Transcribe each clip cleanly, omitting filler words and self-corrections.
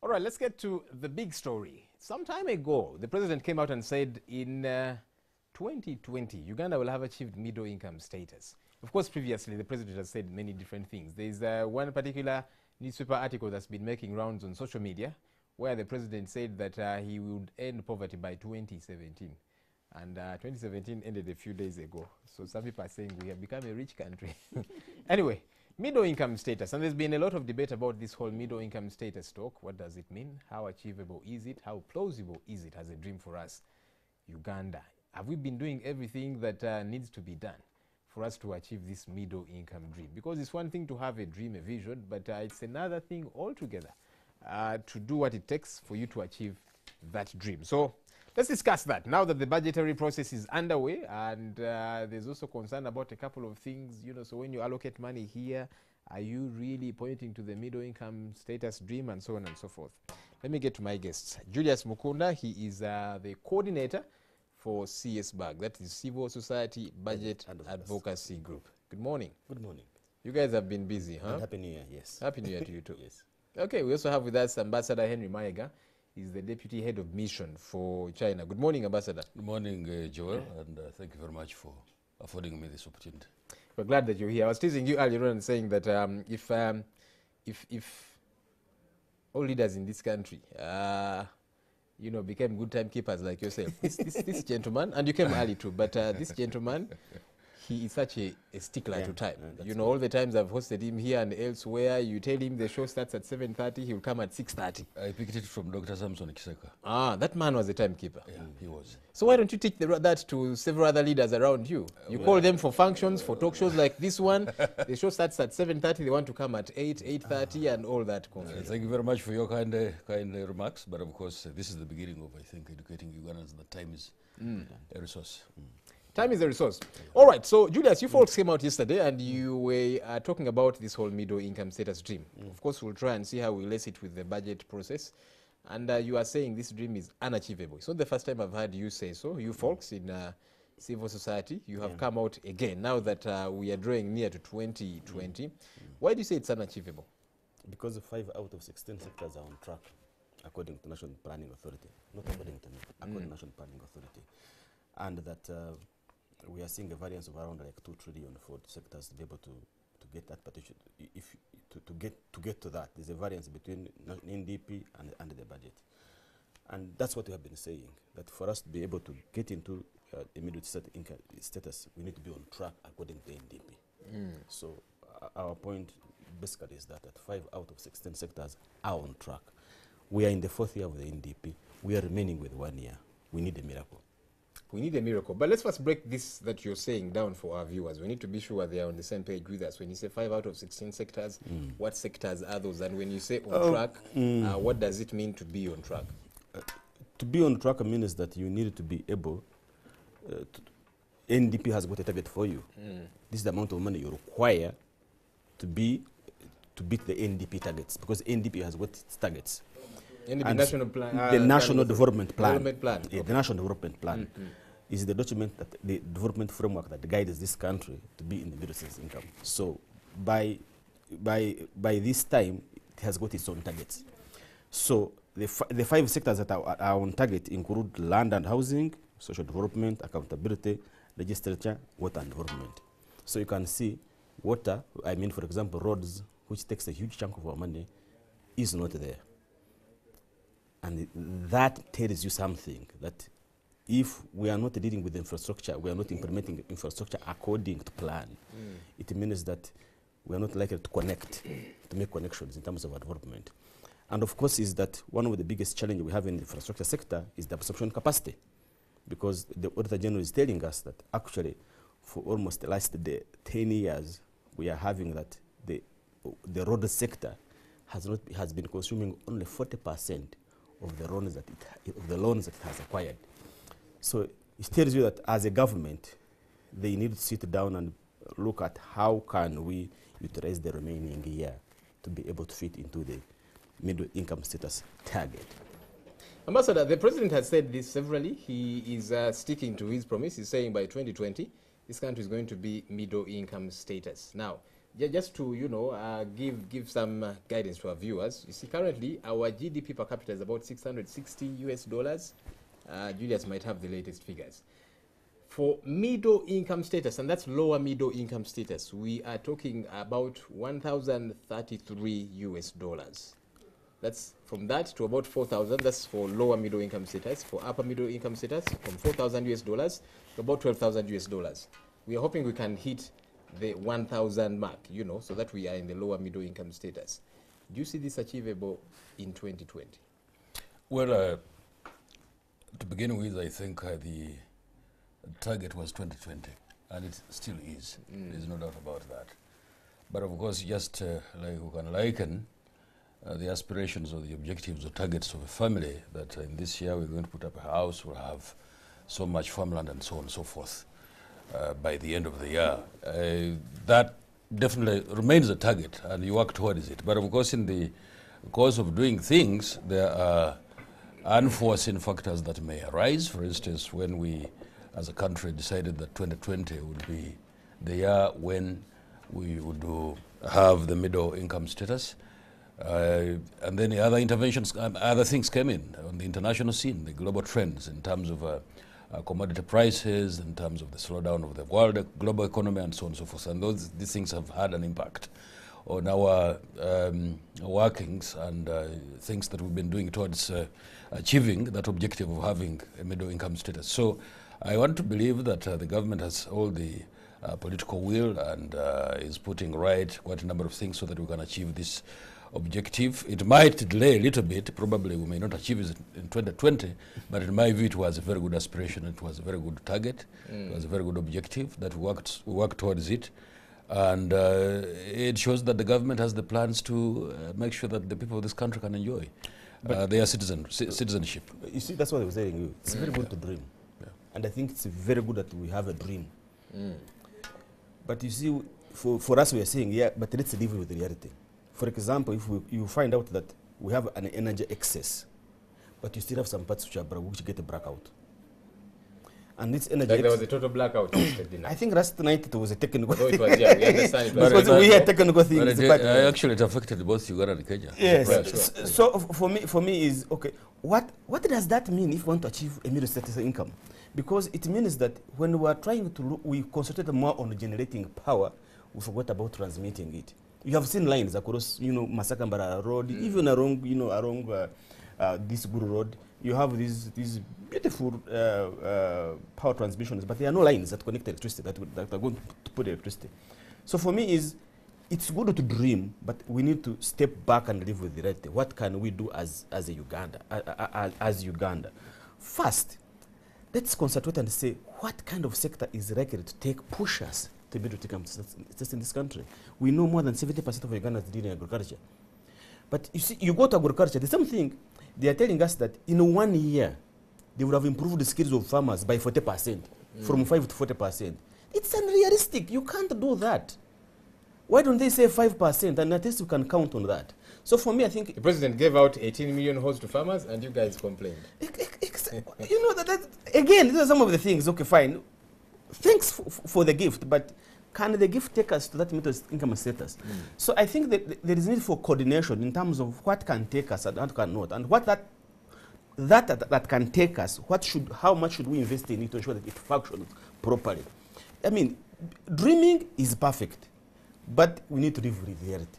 All right, let's get to the big story. Some time ago, the president came out and said in 2020, Uganda will have achieved middle income status. Of course, previously, the president has said many different things. There's one particular newspaper article that's been making rounds on social media where the president said that he would end poverty by 2017. And 2017 ended a few days ago. So some people are saying we have become a rich country. Anyway, middle income status. And there's been a lot of debate about this whole middle income status talk. What does it mean? How achievable is it? How plausible is it as a dream for us? Uganda. Have we been doing everything that needs to be done for us to achieve this middle income dream? Because it's one thing to have a dream, a vision, but it's another thing altogether to do what it takes for you to achieve that dream. So let's discuss that now that the budgetary process is underway, and there's also concern about a couple of things, so when you allocate money here, are you really pointing to the middle income status dream, and so on and so forth. Let me get to my guests. Julius Mukunda, he is the coordinator for CSBAG, that is Civil Society Budget Advocacy Group. Good morning. Good morning. You guys have been busy, huh? And Happy New Year, yes. Happy New Year to you too. Yes. Okay, we also have with us Ambassador Henry Maega. He's the Deputy Head of Mission for China. Good morning, Ambassador. Good morning, Joel, and thank you very much for affording me this opportunity. We're glad that you're here. I was teasing you earlier on saying that if all leaders in this country, became good timekeepers like yourself, this gentleman, and you came early too, but this gentleman, he is such a stickler to time. All the times I've hosted him here and elsewhere, you tell him the show starts at 7:30, he'll come at 6:30. I picked it from Dr. Samson Kiseka. Ah, that man was a timekeeper. Yeah, he was. So why don't you teach that to several other leaders around you? You call them for functions, for talk shows like this one. The show starts at 7:30, they want to come at 8, 8:30 and all that. Thank you very much for your kind remarks, but of course this is the beginning of, I think, educating Ugandans that time is a resource. Time is a resource. All right, so Julius, you folks came out yesterday and you were talking about this whole middle income status dream. Of course, we'll try and see how we lace it with the budget process. And you are saying this dream is unachievable. It's not the first time I've heard you say so. You folks in civil society, you have come out again now that we are drawing near to 2020. Why do you say it's unachievable? Because 5 out of 16 sectors are on track, according to National Planning Authority. Not according to me, according to National Planning Authority. And that we are seeing a variance of around like 2 trillion for sectors to be able to get that partition. If to get to that, there's a variance between NDP and the budget, and that's what we have been saying. That for us to be able to get into a middle status, we need to be on track according to NDP. So our point basically is that 5 out of 16 sectors are on track. We are in the 4th year of the NDP. We are remaining with 1 year. We need a miracle. We need a miracle. But let's first break this that you're saying down for our viewers. We need to be sure they are on the same page with us. When you say 5 out of 16 sectors, what sectors are those? And when you say on track, what does it mean to be on track? To be on track means that you need to be able NDP has got a target for you. This is the amount of money you require to beat the NDP targets, because NDP has got its targets. The national plan, the National Development Plan. Okay. The National Development Plan is the document, that the development framework that guides this country to be in the middle income. So by this time, it has got its own targets. So the 5 sectors that are on target include land and housing, social development, accountability, legislature, water and development. So you can see water, for example, roads, which takes a huge chunk of our money, is not there. And that tells you something, that if we are not dealing with infrastructure, we are not implementing infrastructure according to plan, it means that we are not likely to connect, to make connections in terms of our development. And of course is that one of the biggest challenges we have in the infrastructure sector is the absorption capacity, because the Auditor General is telling us that actually for almost the last 10 years, we are having that the road sector has been consuming only 40% of the loans that it has acquired. So it tells you that as a government, they need to sit down and look at how can we utilize the remaining year to be able to fit into the middle income status target. Ambassador, the president has said this severally. He is sticking to his promise. He's saying by 2020, this country is going to be middle income status. Now, Just to, you know, give some guidance to our viewers. You see, currently our GDP per capita is about 660 US dollars. Julius might have the latest figures. For middle income status, and that's lower middle income status, we are talking about 1,033 US dollars. That's from that to about 4,000. That's for lower middle income status. For upper middle income status, from 4,000 US dollars to about 12,000 US dollars. We are hoping we can hit the 1,000 mark, you know, so that we are in the lower middle income status. Do you see this achievable in 2020? Well, to begin with, I think the target was 2020, and it still is. There's no doubt about that. But of course, just like we can liken the aspirations or the objectives or targets of a family, that in this year we're going to put up a house, we'll have so much farmland and so on and so forth by the end of the year. That definitely remains a target, and you work towards it. But of course, in the course of doing things, there are unforeseen factors that may arise. For instance, when we, as a country, decided that 2020 would be the year when we would have the middle income status, and then the other interventions, other things came in on the international scene, the global trends in terms of commodity prices, in terms of the slowdown of the world, global economy, and so on and so forth. And these things have had an impact on our workings and things that we've been doing towards achieving that objective of having a middle income status. So I want to believe that the government has all the political will and is putting right quite a number of things so that we can achieve this objective. It might delay a little bit. Probably we may not achieve it in 2020, but in my view it was a very good aspiration. It was a very good target. It was a very good objective that we worked towards it. And it shows that the government has the plans to make sure that the people of this country can enjoy their citizenship. You see, that's what I was saying. It's very good to dream. Yeah. And I think it's very good that we have a dream. But you see, for us we are saying, yeah, but let's live with reality. For example, if you find out that we have an energy excess, but you still have some parts which get a blackout. And this energy Like there was a total blackout yesterday. I think last night it was a technical Oh, it thing. was, yeah, we understand it was. Because we had technical things. But actually, it affected both Uganda and Kenya. Yes. Right, sure. So for me is, okay, what does that mean if we want to achieve a middle status income? Because it means that when we are trying to look, we concentrate more on generating power, we forgot about transmitting it. You have seen lines across, Masakambara Road, even along, this Guru Road. You have these beautiful power transmissions, but there are no lines that connect electricity that are going to put electricity. So for me it's good to dream, but we need to step back and live with the reality. What can we do as Uganda? First, let's concentrate and say what kind of sector is likely to push us to middle income status in this country. We know more than 70% of Ugandans deal in agriculture. But you see, you go to agriculture, the same thing. They are telling us that in 1 year, they would have improved the skills of farmers by 40%, from 5 to 40%. It's unrealistic. You can't do that. Why don't they say 5%, and at least you can count on that? So for me, I think... The president gave out 18 million hoes to farmers, and you guys complained. Again, these are some of the things. Okay, fine. Thanks for the gift, but can the gift take us to that middle income status? So I think that there is need for coordination in terms of what can take us and what cannot, and what that can take us. How much should we invest in it to ensure that it functions properly? I mean, dreaming is perfect, but we need to live with reality.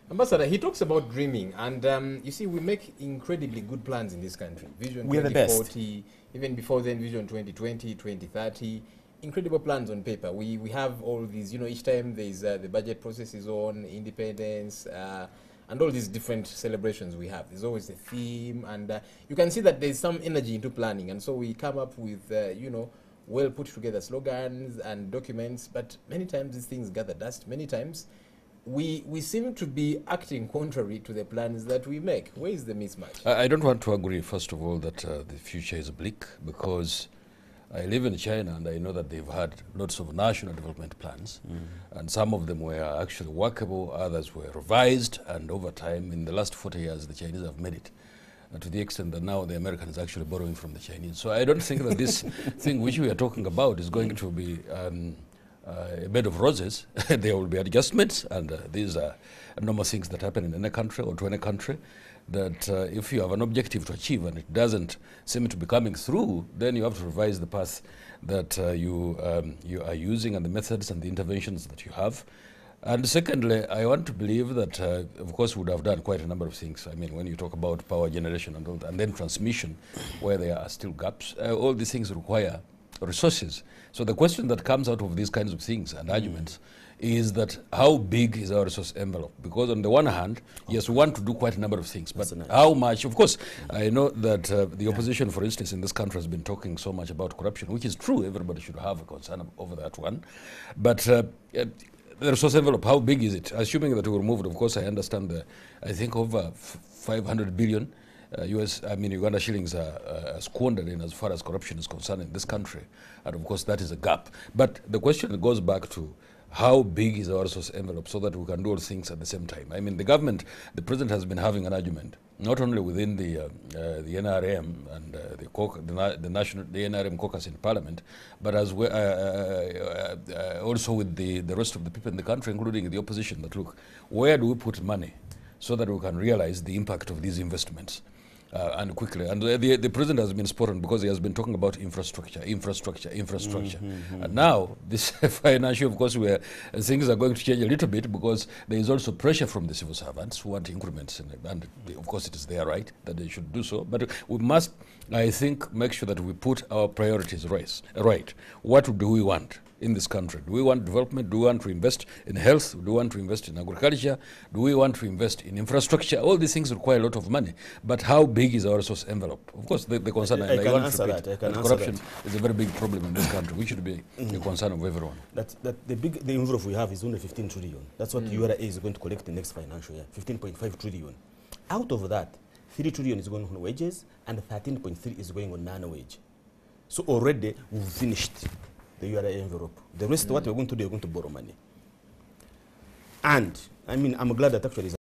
Ambassador, he talks about dreaming, and you see, we make incredibly good plans in this country. Vision We are the 2040, even before then, Vision 2020, 2030. Incredible plans on paper. We have all these, each time there's the budget process is on, independence, and all these different celebrations we have. There's always a theme, and you can see that there's some energy into planning, and so we come up with, well put together slogans and documents, but many times these things gather dust. Many times we seem to be acting contrary to the plans that we make. Where is the mismatch? I don't want to agree, first of all, that the future is bleak, because I live in China and I know that they've had lots of national development plans, and some of them were actually workable, others were revised, and over time, in the last 40 years, the Chinese have made it to the extent that now the Americans are actually borrowing from the Chinese. So I don't think that this thing which we are talking about is going to be a bed of roses. There will be adjustments, and these are normal things that happen in any country or to any country. That if you have an objective to achieve and it doesn't seem to be coming through, then you have to revise the path that you are using and the methods and the interventions that you have. And secondly, I want to believe that, of course, we would have done quite a number of things. I mean, when you talk about power generation and all that, and then transmission, where there are still gaps, all these things require resources. So the question that comes out of these kinds of things and arguments is that how big is our resource envelope? Because on the one hand, yes, we want to do quite a number of things, but how much? Of course, I know that the opposition, for instance, in this country has been talking so much about corruption, which is true. Everybody should have a concern over that one. But the resource envelope, how big is it? Assuming that we removed, of course, I understand I think over 500 billion Uganda shillings are squandered in as far as corruption is concerned in this country. And of course, that is a gap. But the question goes back to how big is our resource envelope so that we can do all things at the same time. I mean, the government, the president has been having an argument, not only within the NRM and the NRM caucus in parliament, but as well, also with the rest of the people in the country, including the opposition, that look, where do we put money so that we can realize the impact of these investments? And quickly. And the president has been spot on because he has been talking about infrastructure. And now, this financial, of course, where things are going to change a little bit because there is also pressure from the civil servants who want increments. And of course, it is their right that they should do so. But we must, I think, make sure that we put our priorities right. What do we want in this country? Do we want development? Do we want to invest in health? Do we want to invest in agriculture? Do we want to invest in infrastructure? All these things require a lot of money. But how big is our resource envelope? Of course, the concern, I can answer that. Corruption is a very big problem in this country, which should be a concern of everyone. The envelope we have is only 15 trillion. That's what URA is going to collect the next financial year, 15.5 trillion. Out of that, 3 trillion is going on wages and 13.3 is going on non-wage. So already we've finished the URA envelope. The rest, what we're going to do, we're going to borrow money. And, I mean, I'm glad that actually